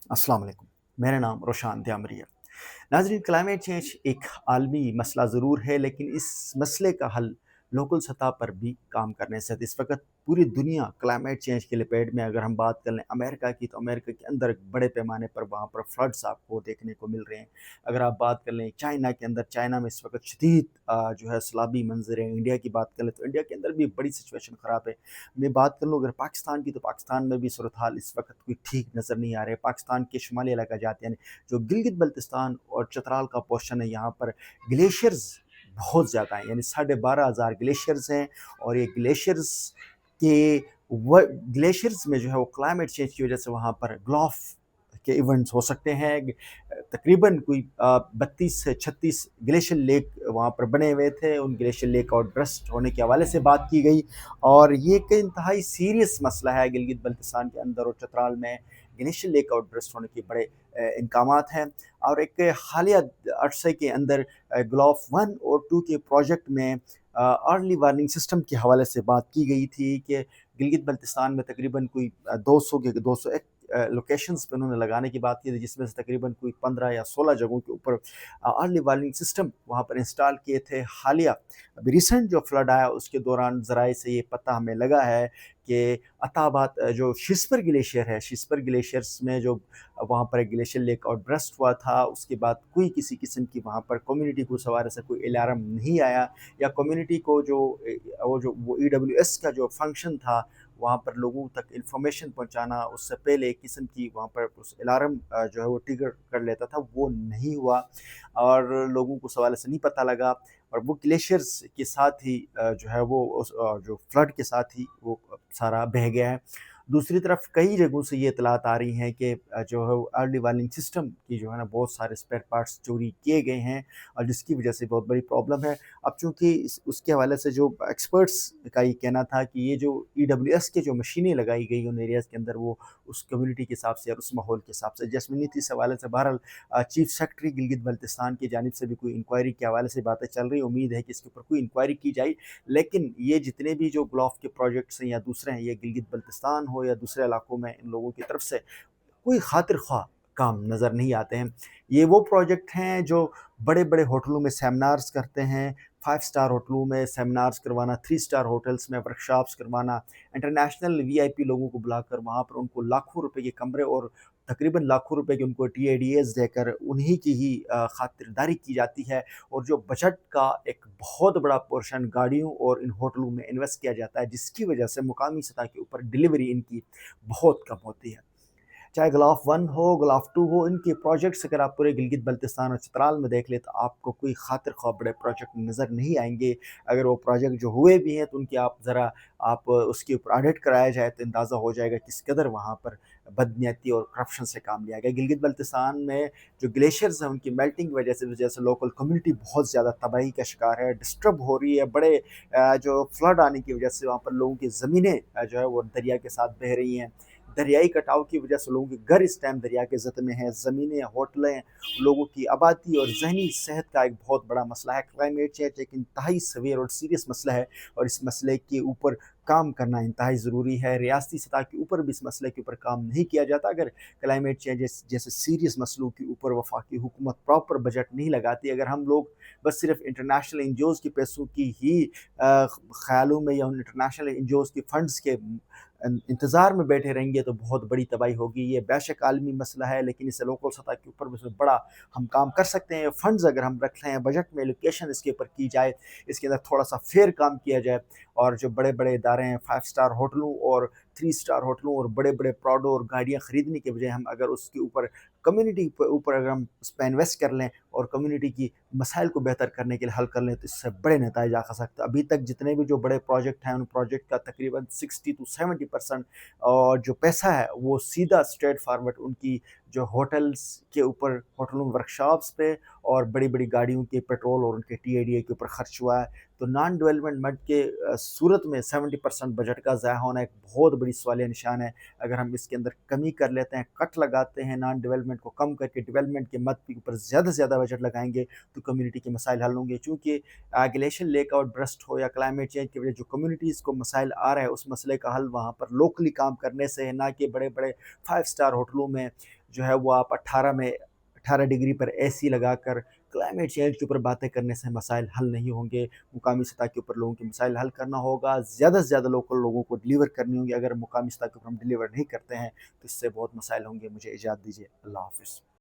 अस्सलाम वालेकुम। मेरा नाम रोशान त्यामरी है। नाज़रीन, क्लाइमेट चेंज एक आलमी मसला ज़रूर है, लेकिन इस मसले का हल लोकल सतह पर भी काम करने से इस वक्त पूरी दुनिया क्लाइमेट चेंज की लपेट में। अगर हम बात कर लें अमेरिका की, तो अमेरिका के अंदर बड़े पैमाने पर वहाँ पर फ्लड्स आपको देखने को मिल रहे हैं। अगर आप बात कर लें चाइना के अंदर, चाइना में इस वक्त शदीद जो है सैलाबी मंजर हैं। इंडिया की बात कर लें तो इंडिया के अंदर भी बड़ी सिचुएशन ख़राब है। मैं बात कर लूँ अगर पाकिस्तान की, तो पाकिस्तान में भी सूरत हाल इस वक्त कोई ठीक नज़र नहीं आ रही है। पाकिस्तान के शुमाली इलाका जाते हैं, जो गिलगित बल्तिस्तान और चतराल का पोर्शन है, यहाँ पर ग्लेशियर्स बहुत ज़्यादा हैं, यानी 12,500 ग्लेशियर्स हैं। और ये के ग्लेशियर्स में जो है वो क्लाइमेट चेंज की वजह से वहाँ पर ग्लोफ के इवेंट्स हो सकते हैं। तकरीबन कोई 32 से 36 ग्लेशियर लेक वहाँ पर बने हुए थे। उन ग्लेशियर लेक आउट ब्रस्ट होने के हवाले से बात की गई, और ये एक इंतहाई सीरियस मसला है गिलगित बल्तिस्तान के अंदर और चतराल में। ग्लेशियर लेक आउट ब्रस्ट होने के बड़े इनकामात हैं। और एक हालिया अरसे के अंदर ग्लोफ 1 और 2 के प्रोजेक्ट में अर्ली वार्निंग सिस्टम के हवाले से बात की गई थी कि गिलगित बल्तिस्तान में तकरीबन कोई 201 लोकेशंस पे उन्होंने लगाने की बात की थी, जिसमें से तकरीबन कोई 15 या 16 जगहों के ऊपर अर्ली वार्निंग सिस्टम वहाँ पर इंस्टॉल किए थे। हालिया अभी रिसेंट जो फ्लड आया उसके दौरान ज़राए से ये पता हमें लगा है कि अताबाद जो शिस्पर ग्लेशियर है, शिस्पर ग्लेशियर्स में जो वहाँ पर एक ग्लेशियर लेक आउट ब्रस्ट हुआ था, उसके बाद कोई किसी किस्म की वहाँ पर कम्युनिटी को सवार से कोई अलार्म नहीं आया, या कम्युनिटी को वो ईडब्ल्यूएस का जो फंक्शन था वहाँ पर लोगों तक इंफॉर्मेशन पहुँचाना, उससे पहले एक किस्म की वहाँ पर उस अलार्म जो है वो ट्रिगर कर लेता था, वो नहीं हुआ और लोगों को सवाल से नहीं पता लगा। और वो ग्लेशियर्स के साथ ही जो है वो जो फ्लड के साथ ही वो सारा बह गया है। दूसरी तरफ कई जगहों से ये इतलात आ रही हैं कि जो है अर्ली वार्निंग सिस्टम की जो है ना बहुत सारे स्पेयर पार्ट्स चोरी किए गए हैं, और जिसकी वजह से बहुत बड़ी प्रॉब्लम है। अब चूँकि उसके हवाले से जो एक्सपर्ट्स का ये कहना था कि ये जो ईडब्ल्यूएस के जो मशीनें लगाई गई उन एरियाज़ के अंदर, वो उस कम्युनिटी के हिसाब से और उस माहौल के हिसाब से जैसमिन नहीं थी। इस हवाले से बहरहाल चीफ सेक्रेटरी गिलगित बल्तिस्तान की जानिब से भी कोई इंक्वायरी के हवाले से बातें चल रही। उम्मीद है कि इसके ऊपर कोई इंक्वायरी की जाए। लेकिन ये जितने भी जो ग्लोफ के प्रोजेक्ट्स हैं या दूसरे हैं, ये गिलगित बल्तिस्तान हो या दूसरे इलाकों में, इन लोगों की तरफ से कोई खातिर ख्वाह काम नज़र नहीं आते हैं। ये वो प्रोजेक्ट हैं जो बड़े-बड़े होटलों में सेमिनार्स करते हैं, 5 स्टार होटलों में सेमिनार्स करवाना, 3 स्टार होटल्स में वर्कशॉप्स करवाना, इंटरनेशनल वीआईपी लोगों को बुलाकर वहाँ पर उनको लाखों रुपए के कमरे और तकरीबन लाखों रुपए के उनको टीएडीएस देकर उन्हीं की ही खातिरदारी की जाती है। और जो बजट का एक बहुत बड़ा पोर्शन गाड़ियों और इन होटलों में इन्वेस्ट किया जाता है, जिसकी वजह से मुकामी सतह के ऊपर डिलीवरी इनकी बहुत कम होती है। चाहे ग्लाफ 1 हो, ग्लाफ 2 हो, इनके प्रोजेक्ट्स अगर आप पूरे गिलगित बल्तिस्तान और चित्राल में देख लें तो आपको कोई खातिर ख्वाह बड़े प्रोजेक्ट नज़र नहीं आएंगे। अगर वो प्रोजेक्ट जो हुए भी हैं तो उनकी आप उसके ऊपर ऑडिट कराया जाए तो अंदाज़ा हो जाएगा किस कदर वहाँ पर बदनीयती और करप्शन से काम लिया गया। गिलगित बल्तिस्तान में जो ग्लेशियर्स हैं उनकी मेल्टिंग की वजह से लोकल कम्युनिटी बहुत ज़्यादा तबाही का शिकार है, डिस्टर्ब हो रही है। बड़े जो फ्लड आने की वजह से वहाँ पर लोगों की ज़मीनें जो है वो दरिया के साथ बह रही हैं। दरियाई कटाव की वजह से लोगों के घर इस टाइम दरिया के ज़द में हैं, ज़मीनें, होटलें, लोगों की आबादी और ज़हनी सेहत का एक बहुत बड़ा मसला है। क्लाइमेट चेंज एक इंतहाई सवीर और सीरियस मसला है, और इस मसले के ऊपर काम करना इंतहाई ज़रूरी है। रियासती सतह के ऊपर भी इस मसले के ऊपर काम नहीं किया जाता। अगर क्लाइमेट चेंज जैसे सीरियस मसलों के ऊपर वफाकी हुकूमत प्रॉपर बजट नहीं लगाती, अगर हम लोग बस सिर्फ इंटरनेशनल एनजीओज़ के पैसों की ही ख्यालों में या उन इंटरनेशनल एनजीओज़ के फंड्स के इंतज़ार में बैठे रहेंगे तो बहुत बड़ी तबाही होगी। ये बेशक आलमी मसला है, लेकिन इसे लोकल सतह के ऊपर भी बड़ा हम काम कर सकते हैं। फंड्स अगर हम रख लें, बजट में एलोकेशन इसके ऊपर की जाए, इसके अंदर थोड़ा-सा फेयर काम किया जाए, और जो बड़े-बड़े इदारे हैं 5 स्टार होटलों और 3 स्टार होटलों और बड़े-बड़े प्राडो और गाड़ियाँ खरीदने के बजाय हम अगर उसके ऊपर कम्युनिटी के ऊपर अगर हम उस पे इन्वेस्ट कर लें और कम्युनिटी की मसाइल को बेहतर करने के लिए हल कर लें, तो इससे बड़े नताइज आ सकते हैं। अभी तक जितने भी जो बड़े प्रोजेक्ट हैं, उन प्रोजेक्ट का तकरीबन 60 टू 70% और जो पैसा है वो सीधा स्ट्रेट फॉरवर्ड उनकी जो होटल्स के ऊपर, होटलों वर्कशॉप्स पे और बड़ी-बड़ी गाड़ियों के पेट्रोल और उनके टीएडीए के ऊपर खर्च हुआ है। تو نان ڈیولپمنٹ مڈ کے صورت میں 70% بجٹ کا ضائع ہونا ایک بہت بڑی سوالیہ نشان ہے۔ اگر ہم اس کے اندر کمی کر لیتے ہیں، کٹ لگاتے ہیں، نان ڈیولپمنٹ کو کم کر کے ڈیولپمنٹ کے مد کے اوپر زیادہ سے زیادہ بجٹ لگائیں گے تو کمیونٹی کے مسائل حل ہوں گے، چونکہ گلیشیئر لیک آؤٹ برسٹ ہو یا کلائمیٹ چینج کی وجہ جو کمیونٹیز کو مسائل آ رہا ہے اس مسئلے کا حل وہاں پر لوکلی کام کرنے سے ہے، نہ کہ بڑے بڑے 5 اسٹار ہوٹلوں میں جو ہے وہ آپ 18 ڈگری پر اے سی لگا کر کلائمیٹ چینج کے اوپر باتیں کرنے سے مسائل حل نہیں ہوں گے۔ مقامی سطح کے اوپر لوگوں کے مسائل حل کرنا ہوگا، زیادہ سے زیادہ لوکل لوگوں کو ڈلیور کرنی ہوں گی۔ اگر مقامی سطح کے اوپر ہم ڈلیور نہیں کرتے ہیں تو اس سے بہت مسائل ہوں گے۔ مجھے اجازت دیجیے، اللہ حافظ۔